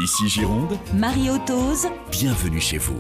Ici Gironde, Marie-Otose, bienvenue chez vous.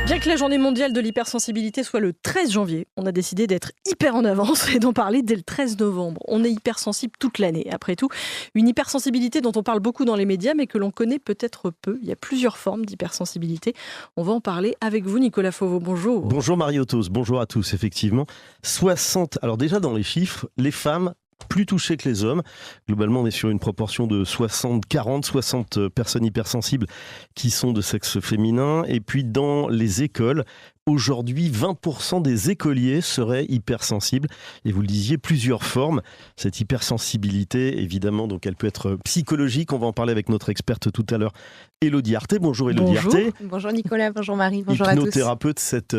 Bien que la journée mondiale de l'hypersensibilité soit le 13 janvier, on a décidé d'être hyper en avance et d'en parler dès le 13 novembre. On est hypersensible toute l'année, après tout. Une hypersensibilité dont on parle beaucoup dans les médias, mais que l'on connaît peut-être peu. Il y a plusieurs formes d'hypersensibilité. On va en parler avec vous, Nicolas Fauveau. Bonjour. Bonjour Marie-Otose, bonjour à tous, effectivement. 60, alors déjà dans les chiffres, les femmes plus touchées que les hommes. Globalement, on est sur une proportion de 60-40, 60 personnes hypersensibles qui sont de sexe féminin. Et puis dans les écoles, aujourd'hui, 20% des écoliers seraient hypersensibles. Et vous le disiez, plusieurs formes. Cette hypersensibilité, évidemment, donc elle peut être psychologique. On va en parler avec notre experte tout à l'heure, Élodie Arté. Bonjour Élodie Arté. Bonjour Nicolas, bonjour Marie, bonjour à tous. Hypnothérapeute, cette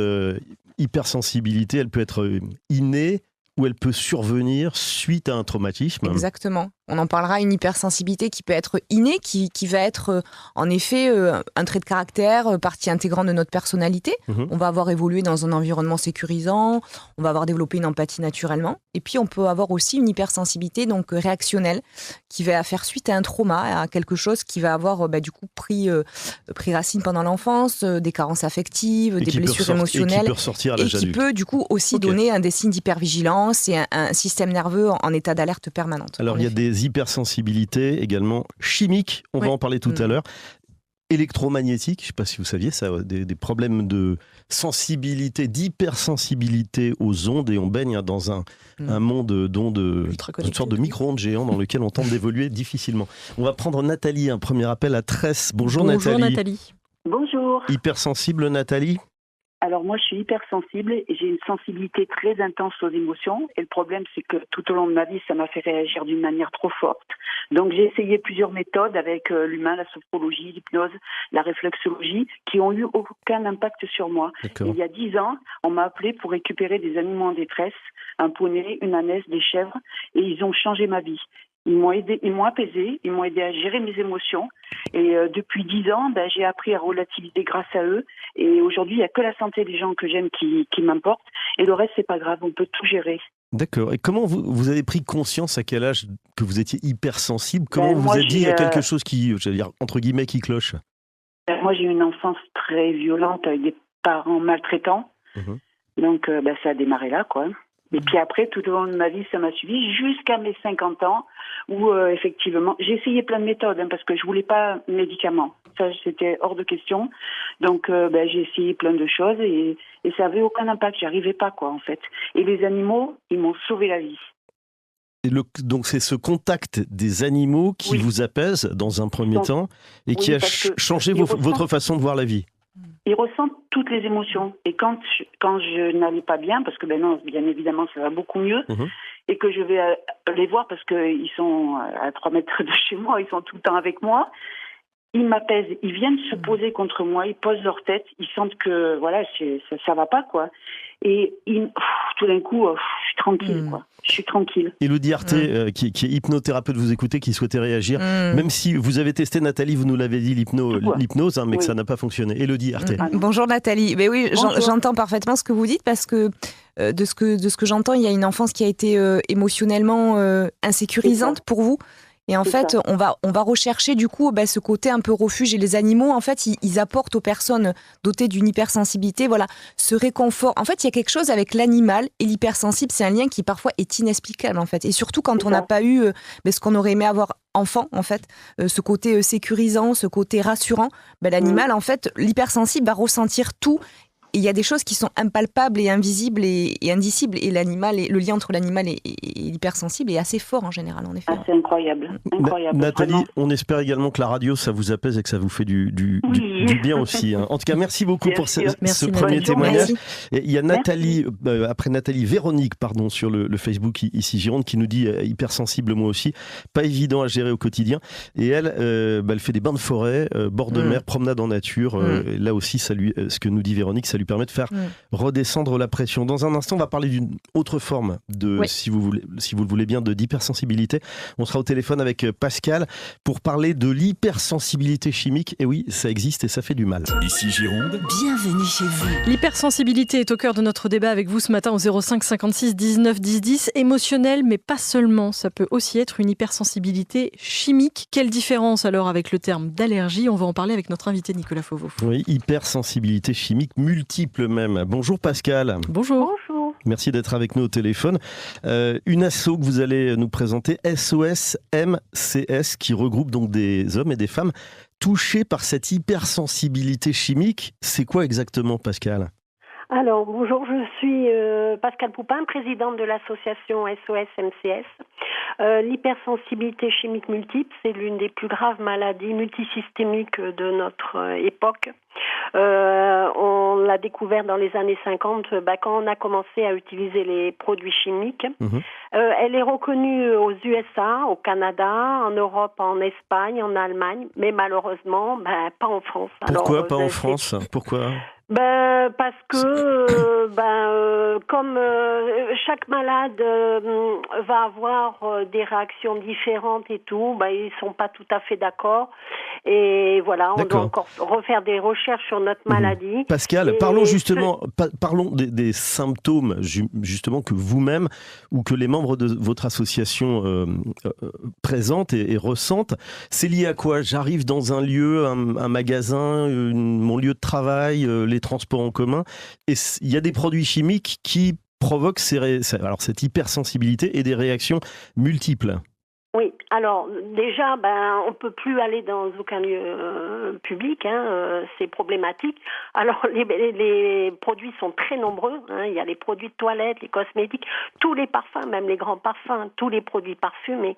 hypersensibilité, elle peut être innée ou elle peut survenir suite à un traumatisme. Exactement. On en parlera, une hypersensibilité qui peut être innée, qui va être en effet un trait de caractère, partie intégrante de notre personnalité. On va avoir évolué dans un environnement sécurisant, on va avoir développé une empathie naturellement. Et puis on peut avoir aussi une hypersensibilité donc réactionnelle qui va faire suite à un trauma, à quelque chose qui va avoir du coup pris racine pendant l'enfance, des carences affectives, des blessures émotionnelles. Et qui peut ressortir à l'âge adulte. Et qui peut du coup aussi donner des signes d'hypervigilance et un système nerveux en état d'alerte permanente. Alors il y a des hypersensibilités également chimiques, on va en parler tout à l'heure. Électromagnétiques, je ne sais pas si vous saviez ça, des problèmes de sensibilité, d'hypersensibilité aux ondes, et on baigne dans un monde d'ondes, une sorte de micro-ondes géant dans lequel on tente d'évoluer difficilement. On va prendre Nathalie, un premier appel à Tresse. Bonjour Nathalie. Bonjour. Hypersensible Nathalie? Alors moi je suis hypersensible et j'ai une sensibilité très intense aux émotions, et le problème c'est que tout au long de ma vie ça m'a fait réagir d'une manière trop forte. Donc j'ai essayé plusieurs méthodes avec l'humain, la sophrologie, l'hypnose, la réflexologie, qui ont eu aucun impact sur moi. Et il y a 10 ans, on m'a appelé pour récupérer des animaux en détresse, un poney, une ânesse, des chèvres, et ils ont changé ma vie. Ils m'ont aidé, ils m'ont apaisé, ils m'ont aidé à gérer mes émotions. Et depuis 10 ans, j'ai appris à relativiser grâce à eux. Et aujourd'hui, il n'y a que la santé des gens que j'aime qui m'importe. Et le reste, c'est pas grave, on peut tout gérer. D'accord. Et comment vous avez pris conscience, à quel âge, que vous étiez hypersensible? Comment vous avez dit il y a quelque chose qui, j'allais dire, entre guillemets, qui cloche? Moi, j'ai eu une enfance très violente avec des parents maltraitants. Donc, ça a démarré là, quoi. Et puis après, tout au long de ma vie, ça m'a suivi jusqu'à mes 50 ans où, effectivement, j'ai essayé plein de méthodes parce que je voulais pas de médicaments. Ça, c'était hors de question. Donc, j'ai essayé plein de choses et ça avait aucun impact. J'y arrivais pas, quoi, en fait. Et les animaux, ils m'ont sauvé la vie. Donc, c'est ce contact des animaux qui vous apaise dans un premier temps et qui a changé votre façon de voir la vie. Ils ressentent toutes les émotions. Et quand je n'allais pas bien, parce que non, bien évidemment, ça va beaucoup mieux, et que je vais les voir parce qu'ils sont à 3 mètres de chez moi, ils sont tout le temps avec moi, ils m'apaisent. Ils viennent se poser contre moi, ils posent leur tête, ils sentent que voilà, ça va pas, quoi. Et tout d'un coup, je suis tranquille, quoi. Je suis tranquille. Élodie Arté, qui est hypnothérapeute, vous écoutez, qui souhaitait réagir. Même si vous avez testé, Nathalie, vous nous l'avez dit, l'hypnose, mais que ça n'a pas fonctionné. Élodie Arté. Bonjour Nathalie. Mais oui, j'entends parfaitement ce que vous dites parce que de ce que j'entends, il y a une enfance qui a été émotionnellement insécurisante pour vous. Et en fait, on va rechercher du coup ce côté un peu refuge. Et les animaux, en fait, ils apportent aux personnes dotées d'une hypersensibilité, ce réconfort. En fait, il y a quelque chose avec l'animal et l'hypersensible. C'est un lien qui parfois est inexplicable, en fait. Et surtout quand on n'a pas eu ce qu'on aurait aimé avoir enfant, en fait, ce côté sécurisant, ce côté rassurant. L'animal, en fait, l'hypersensible va ressentir tout. Et il y a des choses qui sont impalpables et invisibles et indicibles. Et le lien entre l'animal et l'hypersensible est assez fort en général, en effet. C'est incroyable. Nathalie, vraiment. on espère également que la radio, ça vous apaise et que ça vous fait du bien aussi. En tout cas, merci beaucoup pour ce premier témoignage. Et il y a Nathalie, après Nathalie, Véronique, sur le Facebook ici Gironde, qui nous dit hypersensible moi aussi, pas évident à gérer au quotidien. Et elle, elle fait des bains de forêt, bord de mer, promenade en nature. Là aussi, ce que nous dit Véronique, ça lui permet de faire redescendre la pression. Dans un instant, on va parler d'une autre forme de, si vous le voulez bien, d'hypersensibilité. On sera au téléphone avec Pascal pour parler de l'hypersensibilité chimique. Et oui, ça existe et ça fait du mal. Ici Gironde, bienvenue chez vous. L'hypersensibilité est au cœur de notre débat avec vous ce matin au 05 56 19 10 10. Émotionnel, mais pas seulement. Ça peut aussi être une hypersensibilité chimique. Quelle différence alors avec le terme d'allergie? On va en parler avec notre invité Nicolas Fauveau. Oui, hypersensibilité chimique multiple même. Bonjour Pascal. Bonjour. Bonjour. Merci d'être avec nous au téléphone. Une asso que vous allez nous présenter, SOS MCS, qui regroupe donc des hommes et des femmes touchés par cette hypersensibilité chimique. C'est quoi exactement, Pascal ? Alors, bonjour, je suis Pascal Poupin, présidente de l'association SOS MCS. L'hypersensibilité chimique multiple, c'est l'une des plus graves maladies multisystémiques de notre époque. On l'a découvert dans les années 50, quand on a commencé à utiliser les produits chimiques. Elle est reconnue aux USA, au Canada, en Europe, en Espagne, en Allemagne, mais malheureusement, pas en France. Pourquoi pas en France ? Pourquoi ? Parce que comme chaque malade va avoir des réactions différentes et tout, ils sont pas tout à fait d'accord. Et voilà, on doit encore refaire des recherches sur notre maladie. Pascal, parlons justement, parlons des symptômes justement que vous-même ou que les membres de votre association présentent et ressentent. C'est lié à quoi ? J'arrive dans un lieu, un magasin, mon lieu de travail, les transports en commun, et il y a des produits chimiques qui provoquent cette hypersensibilité et des réactions multiples. Oui, alors déjà, on peut plus aller dans aucun lieu public, c'est problématique. Alors les produits sont très nombreux, il y a les produits de toilette, les cosmétiques, tous les parfums, même les grands parfums, tous les produits parfumés,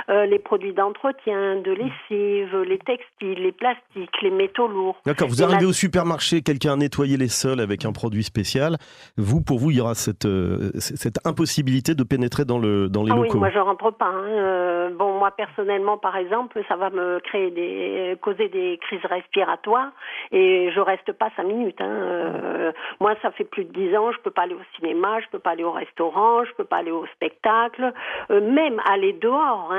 les produits d'entretien, de lessive, les textiles, les plastiques, les métaux lourds. D'accord, vous arrivez au supermarché, quelqu'un a nettoyé les sols avec un produit spécial. Pour vous, il y aura cette impossibilité de pénétrer dans les locaux. Oui, moi je rentre pas. Moi personnellement, par exemple, ça va me causer des crises respiratoires et je reste pas 5 minutes. Moi, ça fait plus de 10 ans, je peux pas aller au cinéma, je peux pas aller au restaurant, je peux pas aller au spectacle, même aller dehors.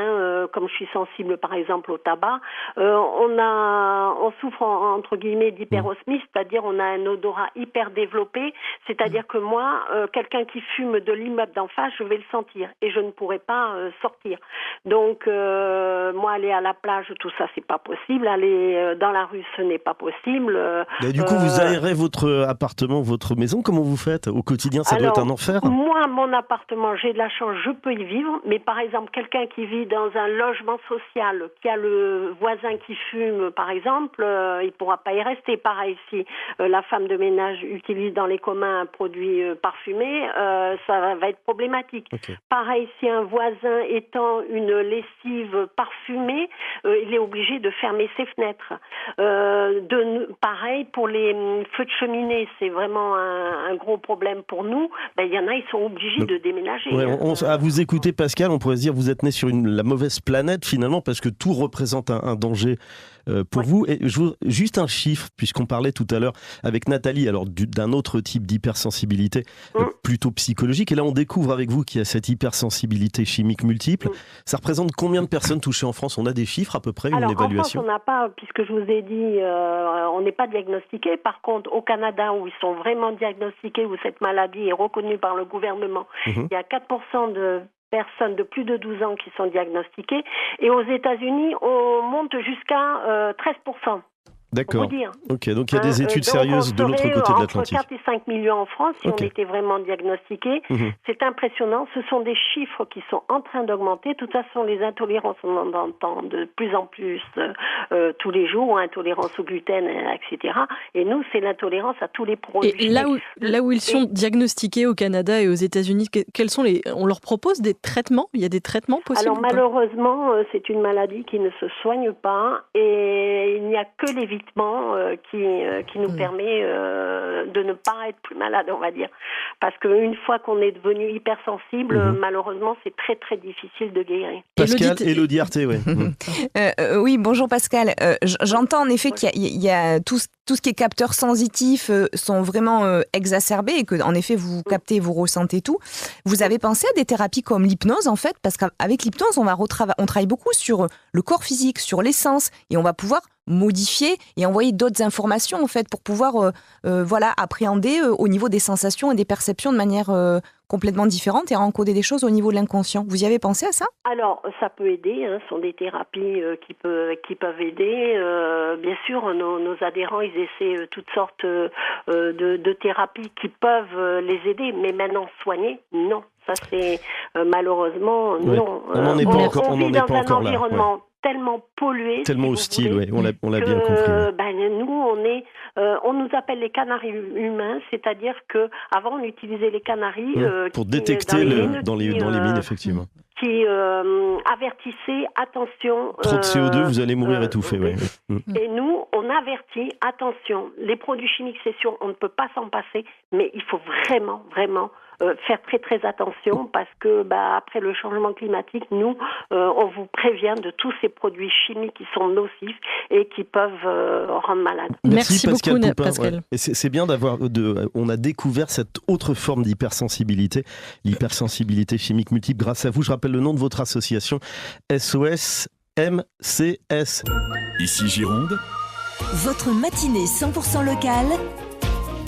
Comme je suis sensible, par exemple, au tabac, on souffre entre guillemets d'hyperosmie, c'est-à-dire on a un odorat hyper développé, c'est-à-dire que moi, quelqu'un qui fume de l'immeuble d'en face, je vais le sentir et je ne pourrai pas sortir. Donc, moi, aller à la plage, tout ça, c'est pas possible. Aller dans la rue, ce n'est pas possible. Et du coup, vous aérez votre appartement, votre maison. Comment vous faites au quotidien? Ça doit être un enfer. Moi, mon appartement, j'ai de la chance, je peux y vivre. Mais par exemple, quelqu'un qui vit dans un logement social, qui a le voisin qui fume, par exemple, il pourra pas y rester. Pareil, si la femme de ménage utilise dans les communs un produit parfumé, ça va être problématique. Okay. Pareil, si un voisin étend une lessive parfumée, il est obligé de fermer ses fenêtres. Pareil pour les feux de cheminée, c'est vraiment un gros problème pour nous. Il y en a, ils sont obligés de déménager. Ouais, à vous écouter, Pascal, on pourrait se dire vous êtes né sur la mauvaise planète finalement, parce que tout représente un danger pour vous. Et juste un chiffre, puisqu'on parlait tout à l'heure avec Nathalie, alors d'un autre type d'hypersensibilité plutôt psychologique. Et là, on découvre avec vous qu'il y a cette hypersensibilité chimique multiple. Ça représente combien de personnes touchées en France? On a des chiffres à peu près, une évaluation? En France, on n'a pas, puisque je vous ai dit, on n'est pas diagnostiqué. Par contre, au Canada, où ils sont vraiment diagnostiqués, où cette maladie est reconnue par le gouvernement, il y a 4% de personnes de plus de 12 ans qui sont diagnostiquées. Et aux États-Unis, on monte jusqu'à 13%. D'accord. Ok, donc il y a des études sérieuses de l'autre côté de l'Atlantique. Entre 4 et 5 millions en France, si on était vraiment diagnostiqué. C'est impressionnant. Ce sont des chiffres qui sont en train d'augmenter. De toute façon, les intolérances, on en entend de plus en plus tous les jours, intolérance au gluten, etc. Et nous, c'est l'intolérance à tous les produits. Et là où ils sont diagnostiqués au Canada et aux États-Unis, on leur propose des traitements? Il y a des traitements possibles? Alors malheureusement, c'est une maladie qui ne se soigne pas et il n'y a que l'évitement qui nous permet de ne pas être plus malade, on va dire. Parce qu'une fois qu'on est devenu hypersensible, malheureusement, c'est très très difficile de guérir. Pascal, Élodie Arté, oui, bonjour Pascal. J'entends en effet qu'il y a tout tout ce qui est capteurs sensitifs sont vraiment exacerbés et que, en effet, vous captez, vous ressentez tout. Vous avez pensé à des thérapies comme l'hypnose, en fait, parce qu'avec l'hypnose, on travaille beaucoup sur le corps physique, sur les sens, et on va pouvoir modifier et envoyer d'autres informations, en fait, pour pouvoir appréhender au niveau des sensations et des perceptions de manière complètement différente et encoder des choses au niveau de l'inconscient. Vous y avez pensé à ça ? Alors, ça peut aider, ce sont des thérapies qui peuvent aider. Bien sûr, nos adhérents, ils essaient toutes sortes de thérapies qui peuvent les aider, mais maintenant soigner, non. Ça, c'est malheureusement, non. On n'en est pas encore, on vit dans un encore là. environnement tellement pollué, tellement hostile, voulez, on l'a bien compris. Nous, on nous appelle les canaris humains, c'est-à-dire que avant on utilisait les canaris pour détecter dans les mines, effectivement. Qui avertissaient, attention. Trop de CO2, vous allez mourir étouffé. Et nous, on avertit, attention, les produits chimiques, c'est sûr, on ne peut pas s'en passer, mais il faut vraiment, vraiment faire très très attention parce que après le changement climatique, nous, on vous prévient de tous ces produits chimiques qui sont nocifs et qui peuvent rendre malade. Merci Pascal beaucoup, Poupin, Pascal. Ouais. Et c'est bien on a découvert cette autre forme d'hypersensibilité, l'hypersensibilité chimique multiple grâce à vous. Je rappelle le nom de votre association, SOS MCS. Ici Gironde, votre matinée 100% locale.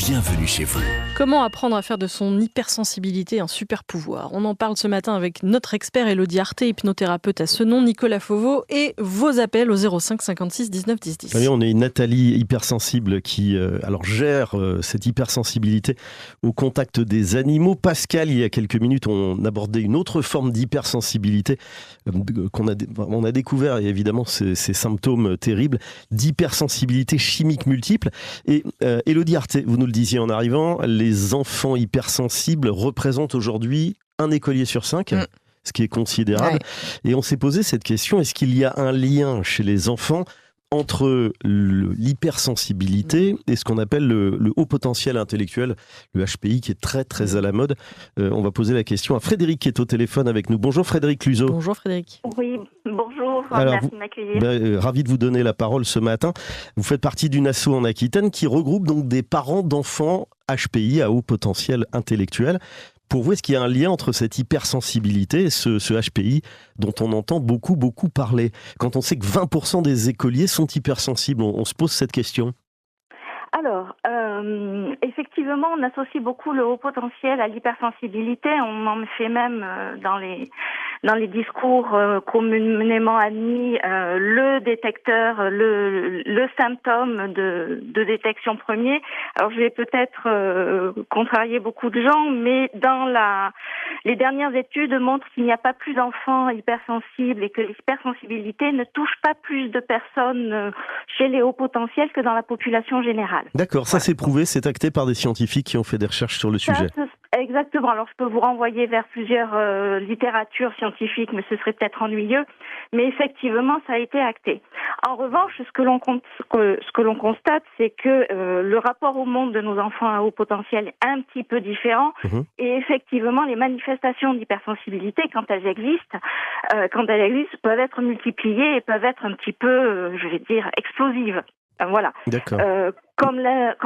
bienvenue chez vous. Comment apprendre à faire de son hypersensibilité un super pouvoir ? On en parle ce matin avec notre expert Élodie Arté, hypnothérapeute à ce nom, Nicolas Fauveau, et vos appels au 05 56 19 10 10. Oui, on a une Nathalie hypersensible qui gère cette hypersensibilité au contact des animaux. Pascal, il y a quelques minutes, on abordait une autre forme d'hypersensibilité on a découvert, et évidemment, ces symptômes terribles d'hypersensibilité chimique multiple. Et Élodie Arté, vous nous le disiez en arrivant, les enfants hypersensibles représentent aujourd'hui un écolier sur 5. Ce qui est considérable. Ouais. Et on s'est posé cette question, est-ce qu'il y a un lien chez les enfants entre l'hypersensibilité et ce qu'on appelle le haut potentiel intellectuel, le HPI, qui est très très à la mode. On va poser la question à Frédéric qui est au téléphone avec nous. Bonjour Frédéric Cluzot. Bonjour Frédéric. Oui, bonjour, alors, merci de m'accueillir. Ravi de vous donner la parole ce matin. Vous faites partie d'une asso en Aquitaine qui regroupe donc des parents d'enfants HPI à haut potentiel intellectuel. Pour vous, est-ce qu'il y a un lien entre cette hypersensibilité et ce HPI dont on entend beaucoup parler ? Quand on sait que 20% des écoliers sont hypersensibles, on se pose cette question. Alors, effectivement, on associe beaucoup le haut potentiel à l'hypersensibilité. On en fait même dans les discours communément admis le détecteur, le symptôme de détection premier. Alors, je vais peut-être contrarier beaucoup de gens, mais les dernières études montrent qu'il n'y a pas plus d'enfants hypersensibles et que l'hypersensibilité ne touche pas plus de personnes chez les hauts potentiels que dans la population générale. D'accord, ça c'est prouvé, c'est acté par des scientifiques qui ont fait des recherches sur le sujet. Exactement, alors je peux vous renvoyer vers plusieurs littératures scientifiques, mais ce serait peut-être ennuyeux, mais effectivement ça a été acté. En revanche, ce que l'on constate, c'est que le rapport au monde de nos enfants à haut potentiel est un petit peu différent, et effectivement les manifestations d'hypersensibilité, quand elles existent, peuvent être multipliées et peuvent être un petit peu, explosives. Voilà. D'accord. Comme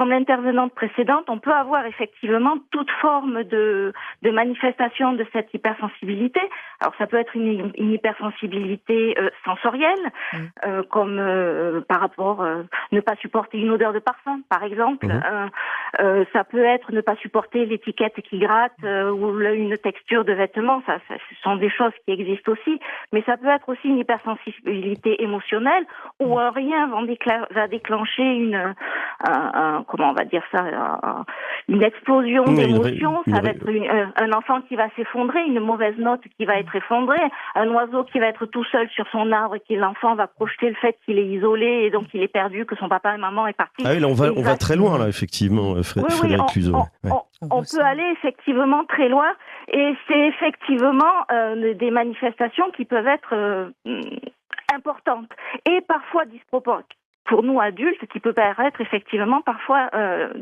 l'intervenante précédente, on peut avoir effectivement toute forme de manifestation de cette hypersensibilité. Alors ça peut être une hypersensibilité sensorielle, comme par rapport ne pas supporter une odeur de parfum, par exemple. Ça peut être ne pas supporter l'étiquette qui gratte ou une texture de vêtement. Ça, ce sont des choses qui existent aussi. Mais ça peut être aussi une hypersensibilité émotionnelle où un rien va déclencher une explosion d'émotions. Ça va être un enfant qui va s'effondrer, une mauvaise note qui va être effondrée, un oiseau qui va être tout seul sur son arbre et que l'enfant va projeter le fait qu'il est isolé et donc il est perdu, que son papa et maman est parti. Ah oui, là on va très loin là, effectivement, Frédéric Cluzot. On peut aller effectivement très loin et c'est effectivement des manifestations qui peuvent être importantes et parfois pour nous adultes qui peut paraître effectivement parfois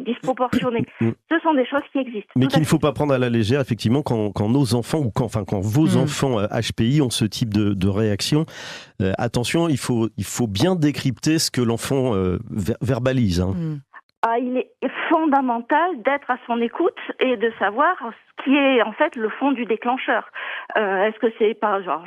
disproportionné. Ce sont des choses qui existent. Mais qu'il ne faut pas prendre à la légère, effectivement, quand nos enfants ou quand vos enfants HPI ont ce type de réaction. Attention, il faut bien décrypter ce que l'enfant verbalise. Il est fondamental d'être à son écoute et de savoir ce qui est en fait le fond du déclencheur. Est-ce que c'est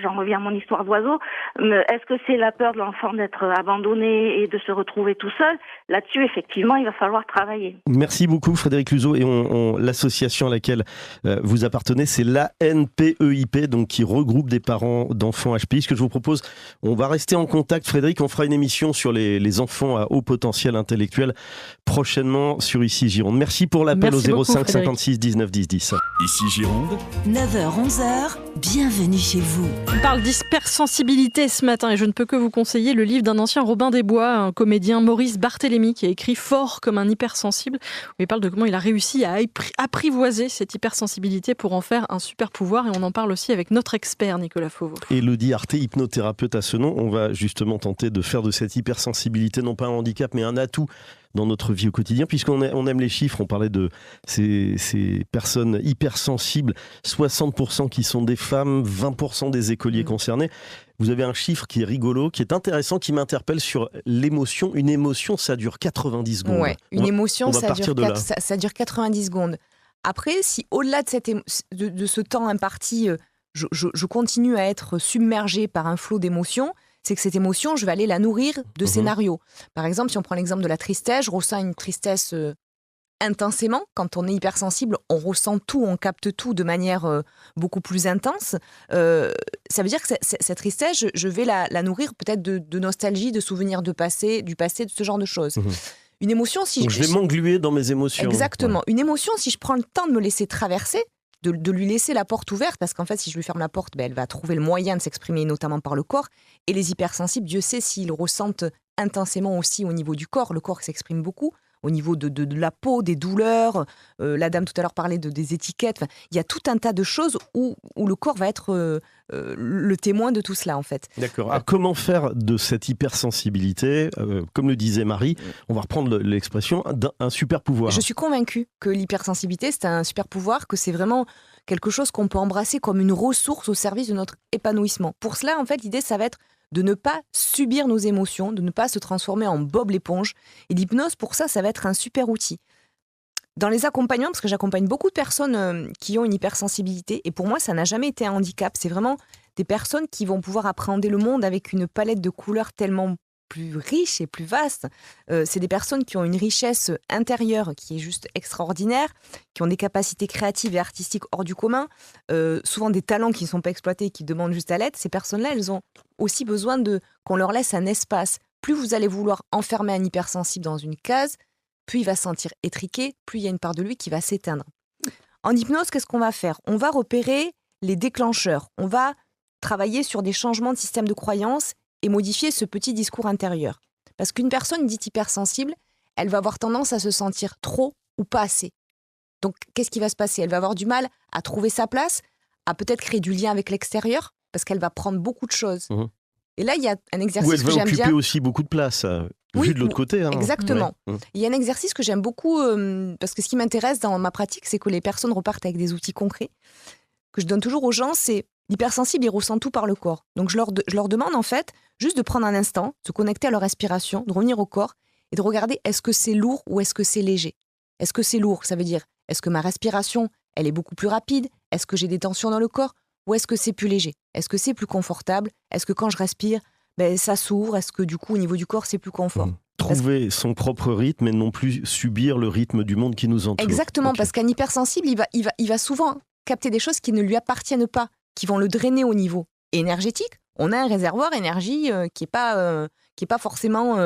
j'en reviens à mon histoire d'oiseau, est-ce que c'est la peur de l'enfant d'être abandonné et de se retrouver tout seul? Là-dessus, effectivement, il va falloir travailler. Merci beaucoup Frédéric Luzeau, et l'association à laquelle vous appartenez, c'est l'ANPEIP, donc qui regroupe des parents d'enfants HPI. Ce que je vous propose, on va rester en contact, Frédéric, on fera une émission sur les enfants à haut potentiel intellectuel prochainement sur Ici Gironde. Merci pour l'appel au 05 56 19 10 10. Ici Gironde, 9h-11h, bienvenue chez vous. On parle d'hypersensibilité ce matin et je ne peux que vous conseiller le livre d'un ancien Robin des Bois, un comédien, Maurice Barthélémy, qui a écrit Fort comme un hypersensible, où il parle de comment il a réussi à apprivoiser cette hypersensibilité pour en faire un super pouvoir, et on en parle aussi avec notre expert Nicolas Fauveau. Élodie Arté, hypnothérapeute à Senon, on va justement tenter de faire de cette hypersensibilité non pas un handicap mais un atout dans notre vie au quotidien, puisqu'on aime les chiffres. On parlait de ces personnes hypersensibles, 60% qui sont des femmes, 20% des écoliers concernés. Vous avez un chiffre qui est rigolo, qui est intéressant, qui m'interpelle sur l'émotion. Une émotion, ça dure 90 secondes. Ouais, une émotion, ça dure 90 secondes. Après, si au-delà de ce temps imparti, je continue à être submergée par un flot d'émotions, c'est que cette émotion, je vais aller la nourrir de scénarios. Par exemple, si on prend l'exemple de la tristesse, je ressens une tristesse intensément. Quand on est hypersensible, on ressent tout, on capte tout de manière beaucoup plus intense. Ça veut dire que cette tristesse, je vais la nourrir peut-être de nostalgie, de souvenirs du passé, de ce genre de choses. Une émotion, donc je vais m'engluer dans mes émotions. Exactement. Ouais. Une émotion, si je prends le temps de me laisser traverser, de lui laisser la porte ouverte, parce qu'en fait, si je lui ferme la porte, elle va trouver le moyen de s'exprimer, notamment par le corps. Et les hypersensibles, Dieu sait s'ils ressentent intensément aussi au niveau du corps. Le corps s'exprime beaucoup, au niveau de la peau, des douleurs. La dame tout à l'heure parlait des étiquettes. Enfin, il y a tout un tas de choses où le corps va être le témoin de tout cela, en fait. D'accord. Alors, comment faire de cette hypersensibilité, comme le disait Marie, on va reprendre l'expression, un super pouvoir? Je suis convaincue que l'hypersensibilité, c'est un super pouvoir, que c'est vraiment quelque chose qu'on peut embrasser comme une ressource au service de notre épanouissement. Pour cela, en fait, l'idée, ça va être de ne pas subir nos émotions, de ne pas se transformer en Bob l'éponge. Et l'hypnose, pour ça, ça va être un super outil. Dans les accompagnements, parce que j'accompagne beaucoup de personnes qui ont une hypersensibilité, et pour moi, ça n'a jamais été un handicap. C'est vraiment des personnes qui vont pouvoir appréhender le monde avec une palette de couleurs tellement plus riche et plus vaste. C'est des personnes qui ont une richesse intérieure qui est juste extraordinaire, qui ont des capacités créatives et artistiques hors du commun, souvent des talents qui ne sont pas exploités et qui demandent juste à l'être. Ces personnes-là, elles ont aussi besoin qu'on leur laisse un espace. Plus vous allez vouloir enfermer un hypersensible dans une case, plus il va se sentir étriqué, plus il y a une part de lui qui va s'éteindre. En hypnose, qu'est-ce qu'on va faire? On va repérer les déclencheurs. On va travailler sur des changements de système de croyance et modifier ce petit discours intérieur. Parce qu'une personne dite hypersensible, elle va avoir tendance à se sentir trop ou pas assez. Donc, qu'est-ce qui va se passer? Elle va avoir du mal à trouver sa place, à peut-être créer du lien avec l'extérieur, parce qu'elle va prendre beaucoup de choses. Et là, il y a un exercice que j'aime bien. Ou elle va occuper aussi beaucoup de place, vu de l'autre côté. Exactement. Ouais. Il y a un exercice que j'aime beaucoup, parce que ce qui m'intéresse dans ma pratique, c'est que les personnes repartent avec des outils concrets, que je donne toujours aux gens, c'est l'hypersensible, il ressent tout par le corps. Donc, je leur demande, en fait, juste de prendre un instant, de se connecter à leur respiration, de revenir au corps, et de regarder, est-ce que c'est lourd ou est-ce que c'est léger? Est-ce que c'est lourd? Ça veut dire, est-ce que ma respiration, elle est beaucoup plus rapide? Est-ce que j'ai des tensions dans le corps? Ou est-ce que c'est plus léger? Est-ce que c'est plus confortable? Est-ce que quand je respire, ça s'ouvre? Est-ce que du coup, au niveau du corps, c'est plus confort? Trouver son propre rythme et non plus subir le rythme du monde qui nous entoure. Exactement, parce qu'un hypersensible, il va souvent capter des choses qui ne lui appartiennent pas, qui vont le drainer au niveau énergétique. On a un réservoir énergie qui est pas forcément,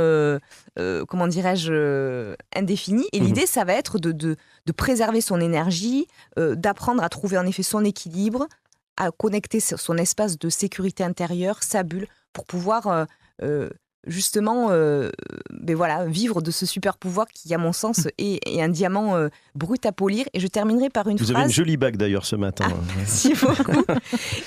comment dirais-je, indéfini. Et l'idée, ça va être de préserver son énergie, d'apprendre à trouver en effet son équilibre, à connecter son espace de sécurité intérieure, sa bulle, pour pouvoir justement vivre de ce super pouvoir qui, à mon sens, est un diamant brut à polir. Et je terminerai par une phrase. Vous avez une jolie bague d'ailleurs ce matin. Merci beaucoup.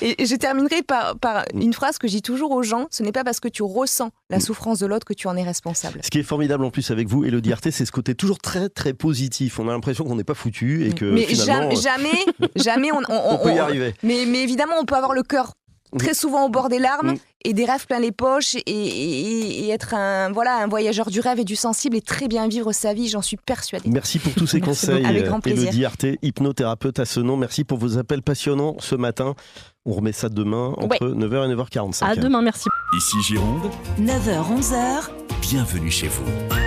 Et je terminerai par une phrase que je dis toujours aux gens. Ce n'est pas parce que tu ressens la souffrance de l'autre que tu en es responsable. Ce qui est formidable en plus avec vous, Élodie Arté, c'est ce côté toujours très très positif. On a l'impression qu'on n'est pas foutu et que mais finalement... jamais on peut y arriver. Mais évidemment, on peut avoir le cœur très souvent au bord des larmes et des rêves plein les poches et être un voyageur du rêve et du sensible et très bien vivre sa vie, j'en suis persuadée. Merci pour tous ces conseils, avec grand plaisir. Élodie Arté, hypnothérapeute à Senon. Merci pour vos appels passionnants ce matin. On remet ça demain entre 9h et 9h45. À demain, merci. Ici Gironde, 9h-11h, bienvenue chez vous.